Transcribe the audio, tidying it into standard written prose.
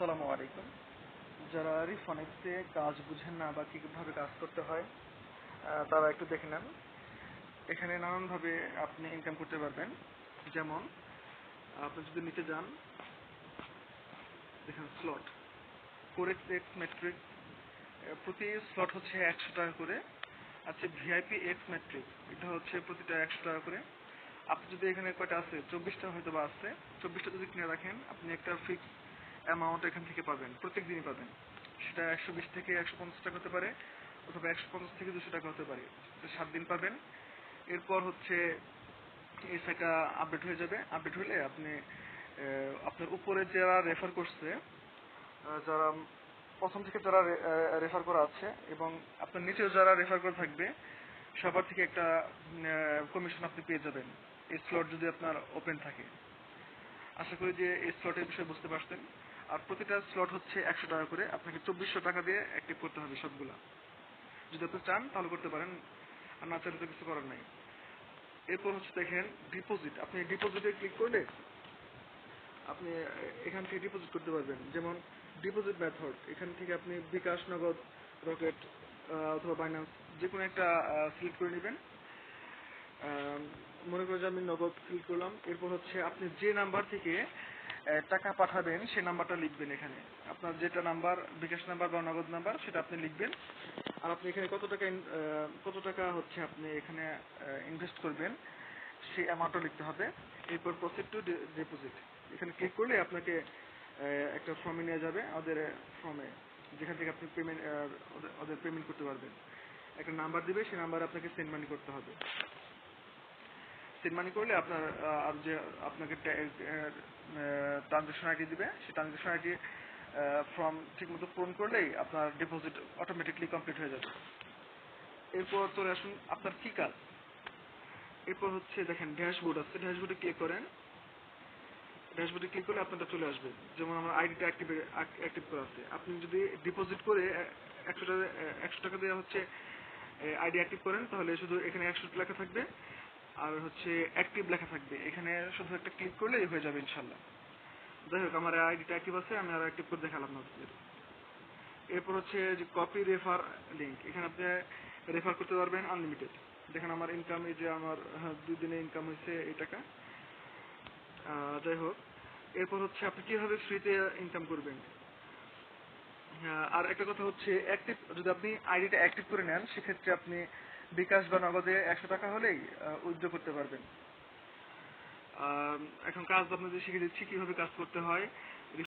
আসসালামু আলাইকুম। যারা রিফনেক্সে কাজ বুঝেন না বা কিভাবে কাজ করতে হয় তারা একটু দেখে নেন। এখানে নানানভাবে আপনি ইনকাম করতে পারবেন। যেমন আপনি যদি নিতে যান, দেখেন স্লট কোরেক্স এক্স ম্যাট্রিক্স, প্রতি স্লট হচ্ছে 100 টাকা করে। আচ্ছা, ভিআইপি এক্স ম্যাট্রিক্স এটা হচ্ছে প্রতিটা 100 টাকা করে। আপনি যদি এখানে কয়টা আছে, 24টা হয়তো বা আছে, 24টা যদি কিনে রাখেন আপনি একটা ফিক্স অ্যামাউন্ট এখান থেকে পাবেন, প্রত্যেক দিনই পাবেন। সেটা 120 থেকে 150 টাকা হতে পারে, অথবা 150 থেকে 200 টাকা হতে পারে। 7 দিন পাবেন। এরপর হচ্ছে এই সাইটটা আপডেট হয়ে যাবে। আপডেট হলে আপনি আপনার উপরে যারা রেফার করছে, যারা প্রথম থেকে যারা রেফার করা আছে এবং আপনার নিচেও যারা রেফার করে থাকবে, সবার থেকে একটা কমিশন আপনি পেয়ে যাবেন, এই স্লট যদি আপনার ওপেন থাকে। আশা করি যে এই স্লটের বিষয়ে বুঝতে পারছেন। আর প্রতিটা স্লট হচ্ছে 100 টাকা করে, আপনাকে 2400 টাকা দিয়ে অ্যাক্টিভ করতে হবে সবগুলা। যদি আপনি চান তাহলে করতে পারেন, আর না চাইলে তো কিছু করার নাই। এরপর হচ্ছে দেখেন ডিপোজিট। আপনি ডিপোজিটে ক্লিক করলে আপনি এখান থেকে ডিপোজিট করতে পারবেন। যেমন ডিপোজিট মেথড, এখান থেকে আপনি বিকাশ, নগদ, রকেট অথবা বাইন্যান্স যে কোনো একটা সিলেক্ট করে নেবেন। মনে করেন যে আমি নগদ সিলেক্ট করলাম। এরপর হচ্ছে আপনি যে নাম্বার থেকে টাকা পাঠাবেন সেই নাম্বারটা লিখবেন। এখানে আপনার যেটা নাম্বার, বিকাশ নাম্বার বা নগদ নাম্বার, সেটা আপনি লিখবেন। আর আপনি এখানে কত টাকা হচ্ছে আপনি এখানে ইনভেস্ট করবেন সেই অ্যামাউন্টটা লিখতে হবে। এরপর প্রসিড টু ডিপোজিট, এখানে ক্লিক করলে আপনাকে একটা ফর্মে নিয়ে যাবে, ওদের ফর্মে, যেখান থেকে আপনি পেমেন্ট ওদের পেমেন্ট করতে পারবেন। একটা নাম্বার দিবে, সেই নাম্বারে আপনাকে সেন্ড মানি করতে হবে। সেন্ড মানি করলে আপনার আর যে আপনাকে ট্রানজাকশন আইডি দিবে, সেই ট্রানজাকশন আইডি ফর্ম ঠিকমতো পূরণ করলেই আপনার ডিপোজিট অটোমেটিকলি কমপ্লিট হয়ে যাবে। এরপর চলে আসুন আপনার কি কাজ। এরপর হচ্ছে দেখেন ড্যাশবোর্ড আছে, ড্যাশবোর্ডে ক্লিক করেন। ড্যাশবোর্ডে ক্লিক করলে আপনারটা চলে আসবে। যেমন আমার আইডিটা অ্যাক্টিভ করা আছে। আপনি যদি ডিপোজিট করে 100 টাকা দিয়ে হচ্ছে আইডি অ্যাক্টিভ করেন, তাহলে শুধু এখানে 100 লেখা থাকবে আর হচ্ছে অ্যাক্টিভ লেখা থাকবে। এখানে শুধু একটা ক্লিক করলেই হয়ে যাবে ইনশাল্লাহ। যাই হোক, আমার আইডিটা অ্যাক্টিভ আছে, আমি আরো অ্যাক্টিভ করে দেখালাম আপনাদের। এরপর হচ্ছে যে কপি রেফার লিঙ্ক, এখানে আপনি রেফার করতে পারবেন আনলিমিটেড। দেখেন আমার ইনকাম, এই যে আমার 2 দিনে ইনকাম হয়েছে এই টাকা। যাই হোক, এরপর হচ্ছে আপনি কিভাবে ফ্রিতে ইনকাম করবেন। আর একটা কথা হচ্ছে, অ্যাক্টিভ যদি আপনি আইডিটা অ্যাক্টিভ করে নেন, সেক্ষেত্রে আপনি বিকাশ বা নগদে 100 টাকা হলেই উইথড্র করতে পারবেন। এখন কাজ আপনাদের শিখে দিচ্ছি কিভাবে কাজ করতে হয়।